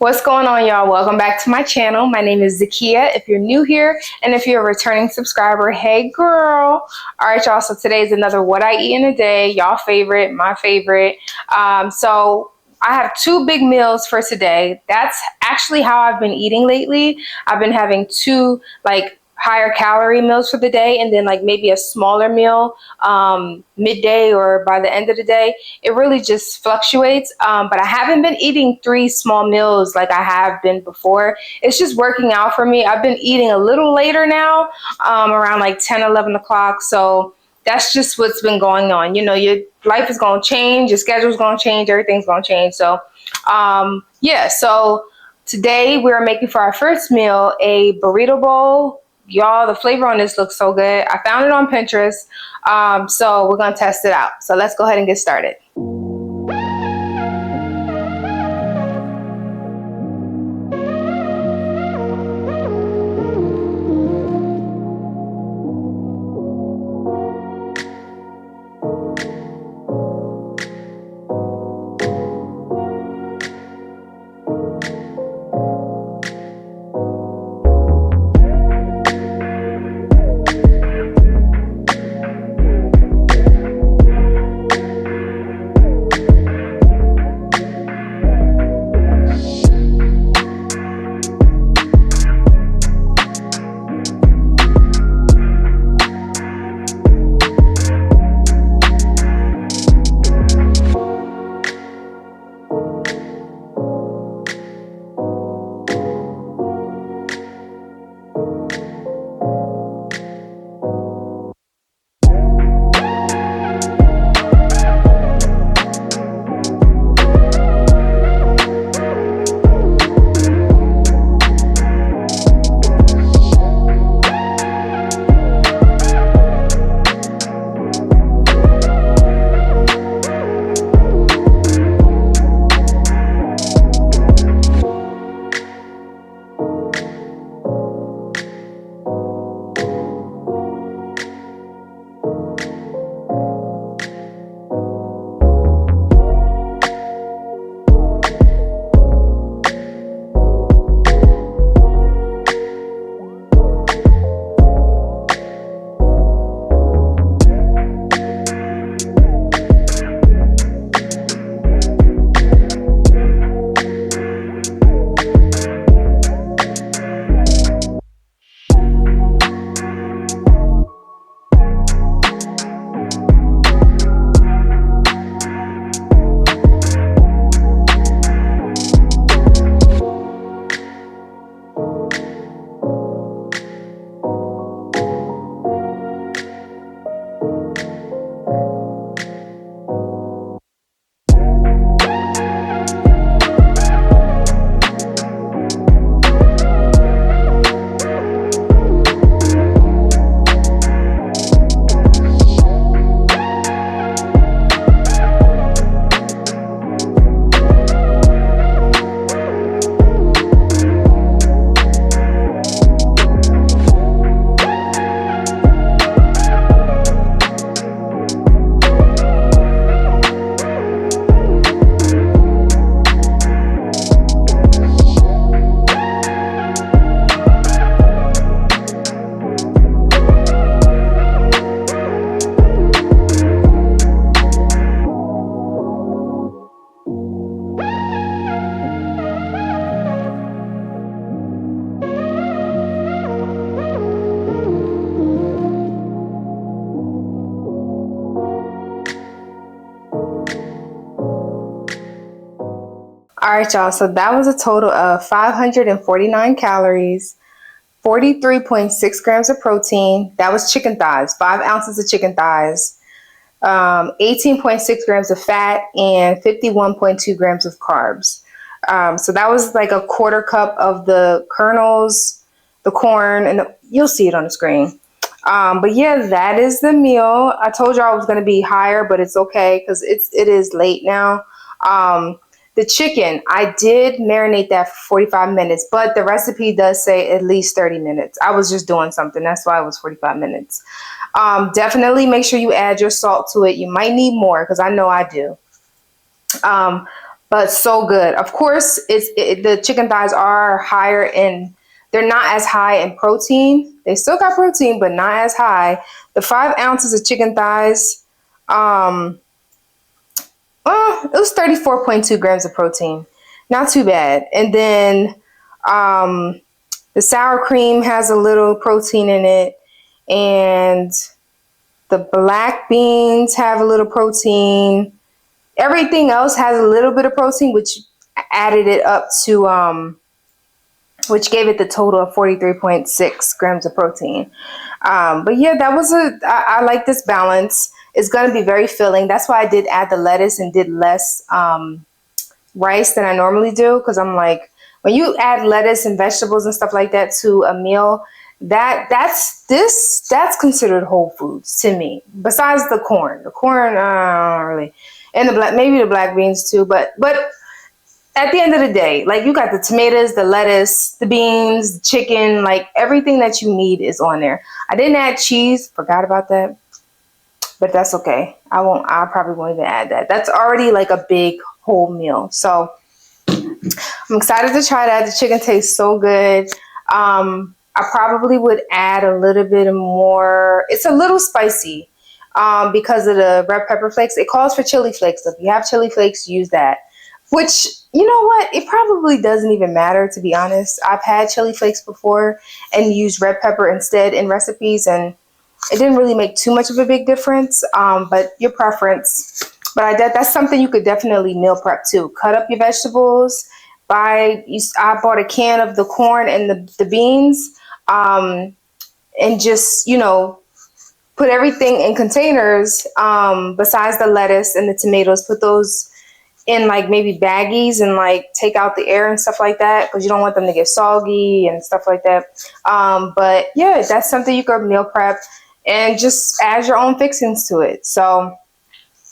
What's going on, y'all? Welcome back to my channel. My name is Zakia if you're new here, and if you're a returning subscriber, hey girl. All right, y'all, so today is another What I Eat in a Day, y'all favorite, my favorite. So I have two big meals for today. That's actually how I've been eating lately. I've been having two higher calorie meals for the day, and then maybe a smaller meal midday or by the end of the day. It really just fluctuates, but I haven't been eating three small meals like I have been before. It's just working out for me. I've been eating a little later now, around 10, 11 o'clock. So that's just what's been going on. You know, your life is going to change, your schedule's going to change, everything's going to change. So yeah, so today we're making for our first meal a burrito bowl. Y'all, the flavor on this looks so good. I found it on Pinterest, so we're gonna test it out. So let's go ahead and get started. All right, y'all, so that was a total of 549 calories, 43.6 grams of protein. That was chicken thighs, 5 ounces of chicken thighs, 18.6 grams of fat, and 51.2 grams of carbs. So that was like a quarter cup of the kernels, the corn, and you'll see it on the screen. But yeah, that is the meal. I told y'all I was going to be higher, but it's okay because it is late now. The chicken, I did marinate that for 45 minutes, but the recipe does say at least 30 minutes. I was just doing something. That's why it was 45 minutes. Definitely make sure you add your salt to it. You might need more because I know I do. but so good. Of course, the chicken thighs are higher in, they're not as high in protein. They still got protein, but not as high. The 5 ounces of chicken thighs, it was 34.2 grams of protein. Not too bad. And then the sour cream has a little protein in it, and the black beans have a little protein. Everything else has a little bit of protein, which added it up to, which gave it the total of 43.6 grams of protein. But yeah, that was I like this balance. It's going to be very filling. That's why I did add the lettuce and did less rice than I normally do. Because I'm like, when you add lettuce and vegetables and stuff like that to a meal, that's considered whole foods to me. Besides the corn, really, and maybe the black beans too. But at the end of the day, like, you got the tomatoes, the lettuce, the beans, the chicken, like everything that you need is on there. I didn't add cheese, forgot about that, but that's okay. I probably won't even add that. That's already like a big whole meal. So I'm excited to try that. The chicken tastes so good. I probably would add a little bit more. It's a little spicy because of the red pepper flakes. It calls for chili flakes. So if you have chili flakes, use that. Which, you know what? It probably doesn't even matter, to be honest. I've had chili flakes before and used red pepper instead in recipes, and it didn't really make too much of a big difference, but your preference. But that's something you could definitely meal prep too. Cut up your vegetables. I bought a can of the corn and the beans, and just, put everything in containers besides the lettuce and the tomatoes. Put those in like maybe baggies and like take out the air and stuff like that, because you don't want them to get soggy and stuff like that. But yeah, that's something you could meal prep and just add your own fixings to it. So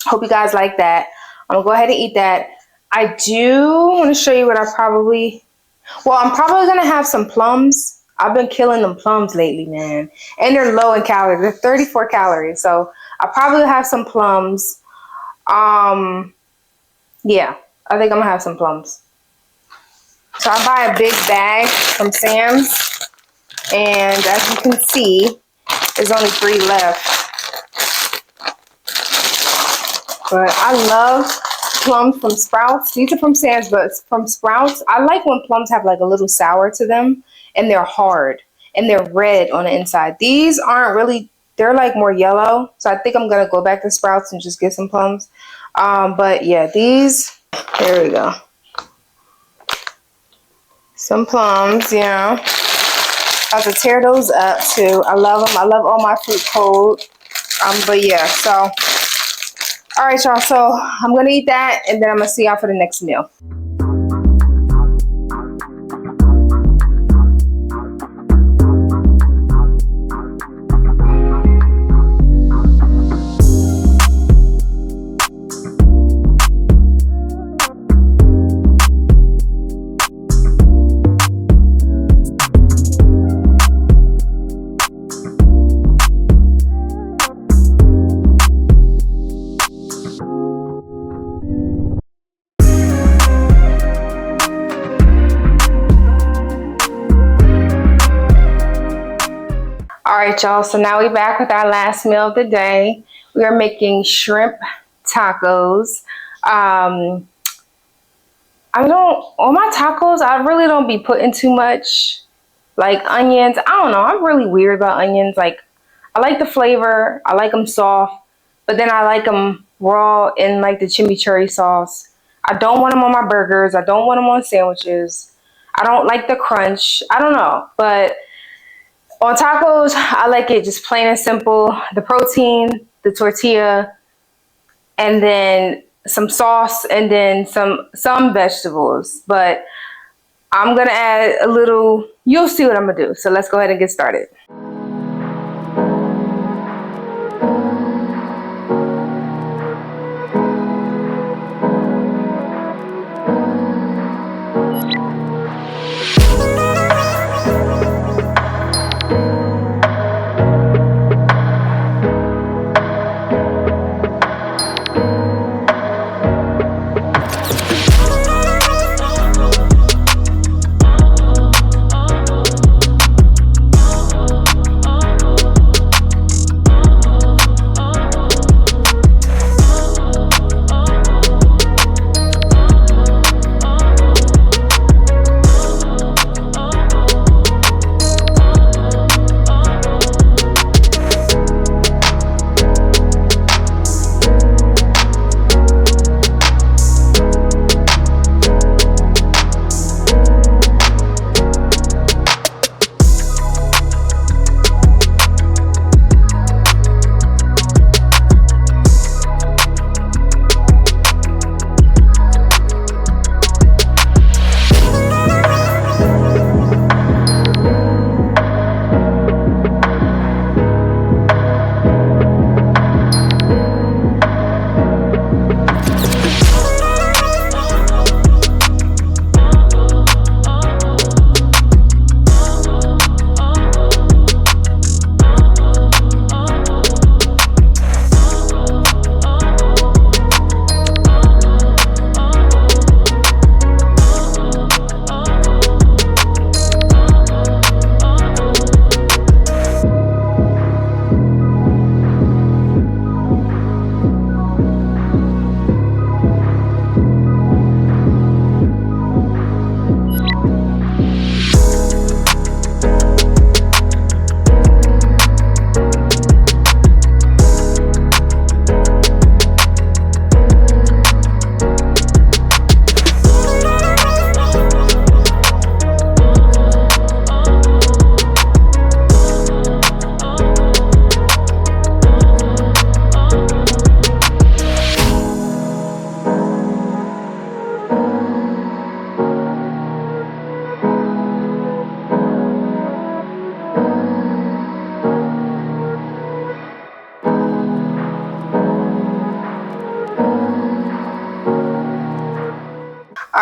hope you guys like that. I'm gonna go ahead and eat that. I do want to show you what I'm probably gonna have some plums. I've been killing them plums lately, man. And they're low in calories. They're 34 calories. So I'll probably have some plums. Yeah, I think I'm gonna have some plums. So I buy a big bag from Sam's, and as you can see, there's only 3 left. But I love plums from Sprouts. These are from Sam's, but from Sprouts, I like when plums have like a little sour to them, and they're hard, and they're red on the inside. These aren't really, they're like more yellow. So I think I'm gonna go back to Sprouts and just get some plums. But yeah, these, there we go. Some plums, I have to tear those up too. I love them. I love all my fruit cold. But yeah, so, all right, y'all. So I'm going to eat that, and then I'm going to see y'all for the next meal. All right, y'all, so now we're back with our last meal of the day. We are making shrimp tacos. On my tacos, I really don't be putting too much, like onions. I don't know, I'm really weird about onions. Like, I like the flavor, I like them soft, but then I like them raw in like the chimichurri sauce. I don't want them on my burgers, I don't want them on sandwiches. I don't like the crunch, I don't know, but on tacos, I like it just plain and simple. The protein, the tortilla, and then some sauce, and then some vegetables. But I'm going to add a little, you'll see what I'm going to do. So let's go ahead and get started.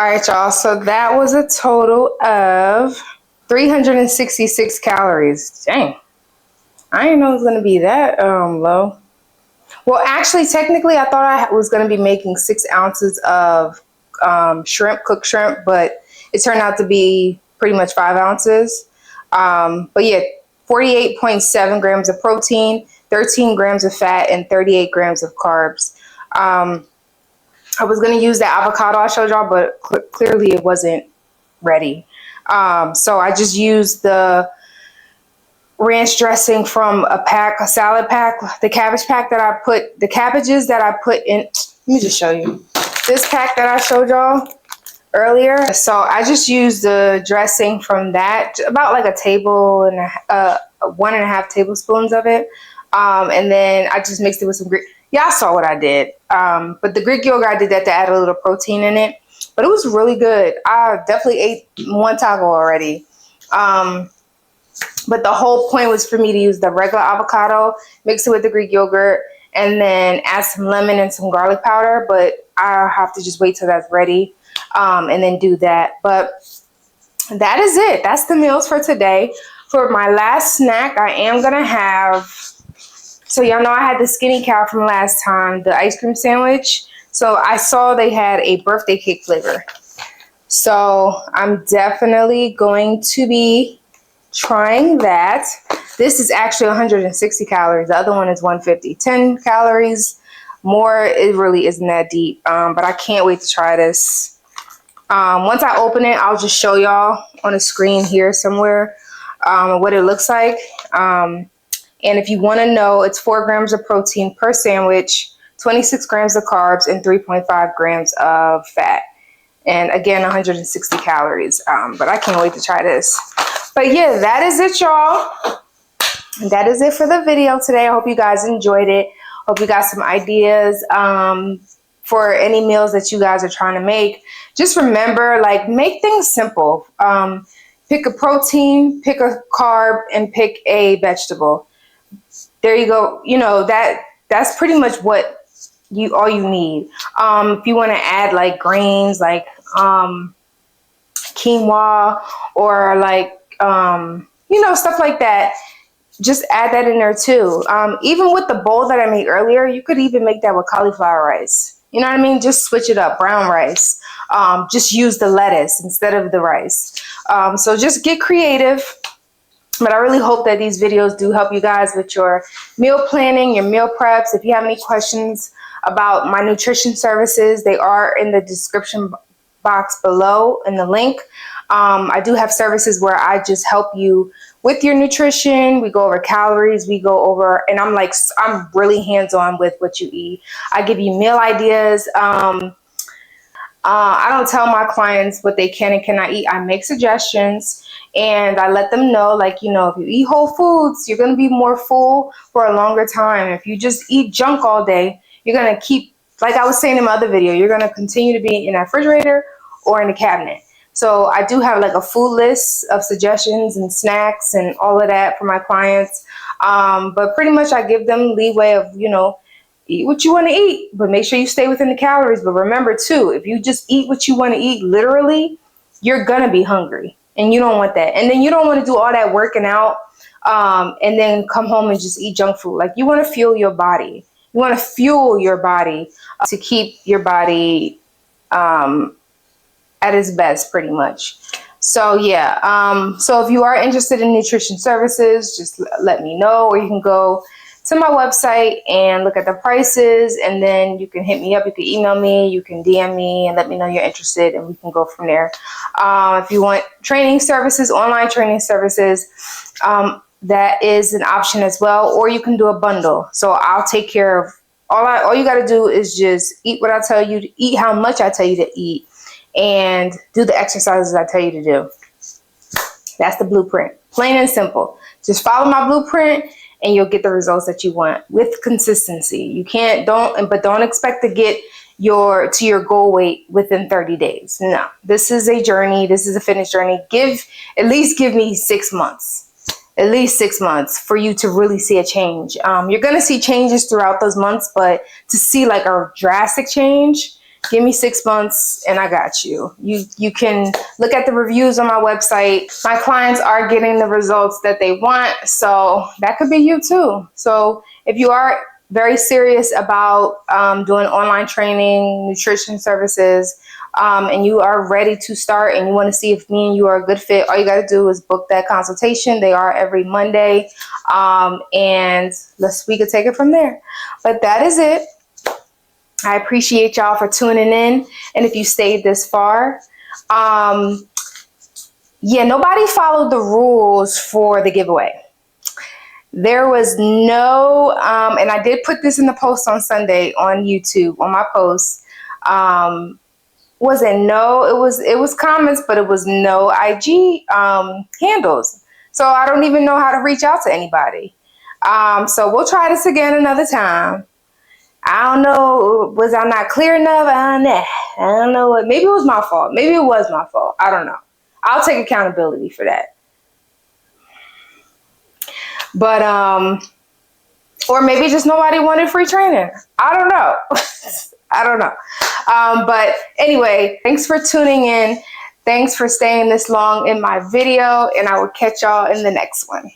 All right, y'all. So that was a total of 366 calories. Dang. I didn't know it was going to be that low. Well, actually, technically, I thought I was going to be making 6 ounces of shrimp, cooked shrimp, but it turned out to be pretty much 5 ounces. But yeah, 48.7 grams of protein, 13 grams of fat, and 38 grams of carbs. I was going to use the avocado I showed y'all, but clearly it wasn't ready. So I just used the ranch dressing from a salad pack, the cabbage pack that I put, the cabbages that I put in. Let me just show you. This pack that I showed y'all earlier. So I just used the dressing from that, about like a table and 1.5 tablespoons of it. And then I just mixed it with some Greek. Y'all saw what I did. But the Greek yogurt, I did that to add a little protein in it. But it was really good. I definitely ate 1 taco already. But the whole point was for me to use the regular avocado, mix it with the Greek yogurt, and then add some lemon and some garlic powder. But I have to just wait till that's ready and then do that. But that is it. That's the meals for today. For my last snack, I am going to have, so y'all know I had the skinny cow from last time, the ice cream sandwich. So I saw they had a birthday cake flavor. So I'm definitely going to be trying that. This is actually 160 calories. The other one is 150. 10 calories more. It really isn't that deep. But I can't wait to try this. Once I open it, I'll just show y'all on a screen here somewhere what it looks like. And if you want to know, it's 4 grams of protein per sandwich, 26 grams of carbs, and 3.5 grams of fat. And again, 160 calories. But I can't wait to try this. But yeah, that is it, y'all. That is it for the video today. I hope you guys enjoyed it. Hope you got some ideas for any meals that you guys are trying to make. Just remember, like, make things simple. Pick a protein, pick a carb, and pick a vegetable. There you go. You know, that's pretty much what all you need. If you want to add like grains, like quinoa or like you know, stuff like that, just add that in there too. Even with the bowl that I made earlier, you could even make that with cauliflower rice. You know what I mean? Just switch it up. Brown rice. Just use the lettuce instead of the rice. So just get creative. But I really hope that these videos do help you guys with your meal planning, your meal preps. If you have any questions about my nutrition services, they are in the description box below in the link. I do have services where I just help you with your nutrition. We go over calories, we go over, and I'm really hands-on with what you eat. I give you meal ideas. I don't tell my clients what they can and cannot eat. I make suggestions and I let them know, like, you know, if you eat whole foods, you're going to be more full for a longer time. If you just eat junk all day, you're going to keep, like I was saying in my other video, you're going to continue to be in that refrigerator or in the cabinet. So I do have like a food list of suggestions and snacks and all of that for my clients. But pretty much I give them leeway of, you know, eat what you want to eat, but make sure you stay within the calories. But remember too, if you just eat what you want to eat, literally, you're going to be hungry and you don't want that. And then you don't want to do all that working out and then come home and just eat junk food. Like, you want to fuel your body. You want to fuel your body to keep your body at its best, pretty much. So yeah, so if you are interested in nutrition services, just let me know, or you can go to my website and look at the prices, and then you can hit me up. You can email me, you can DM me, and let me know you're interested, and we can go from there. If you want training services, online training services, that is an option as well, or you can do a bundle. So I'll take care of all you got to do is just eat what I tell you to eat, how much I tell you to eat, and do the exercises I tell you to do. That's the blueprint. Plain and simple. Just follow my blueprint and you'll get the results that you want with consistency. You don't expect to get to your goal weight within 30 days. No, this is a journey. This is a fitness journey. At least give me 6 months. At least 6 months for you to really see a change. You're going to see changes throughout those months, but to see like a drastic change, Give me 6 months and I got you. You can look at the reviews on my website. My clients are getting the results that they want, so that could be you too. So if you are very serious about doing online training, nutrition services, and you are ready to start and you want to see if me and you are a good fit, all you got to do is book that consultation. They are every Monday, and we could take it from there. But that is it. I appreciate y'all for tuning in, and if you stayed this far, yeah, nobody followed the rules for the giveaway. There was no, and I did put this in the post on Sunday on YouTube on my post. Wasn't no, it was comments, but it was no IG handles. So I don't even know how to reach out to anybody. So we'll try this again another time. I don't know, was I not clear enough? I don't know. Maybe it was my fault. Maybe it was my fault. I don't know. I'll take accountability for that. But or maybe just nobody wanted free training. I don't know. I don't know. But anyway, thanks for tuning in. Thanks for staying this long in my video, and I will catch y'all in the next one.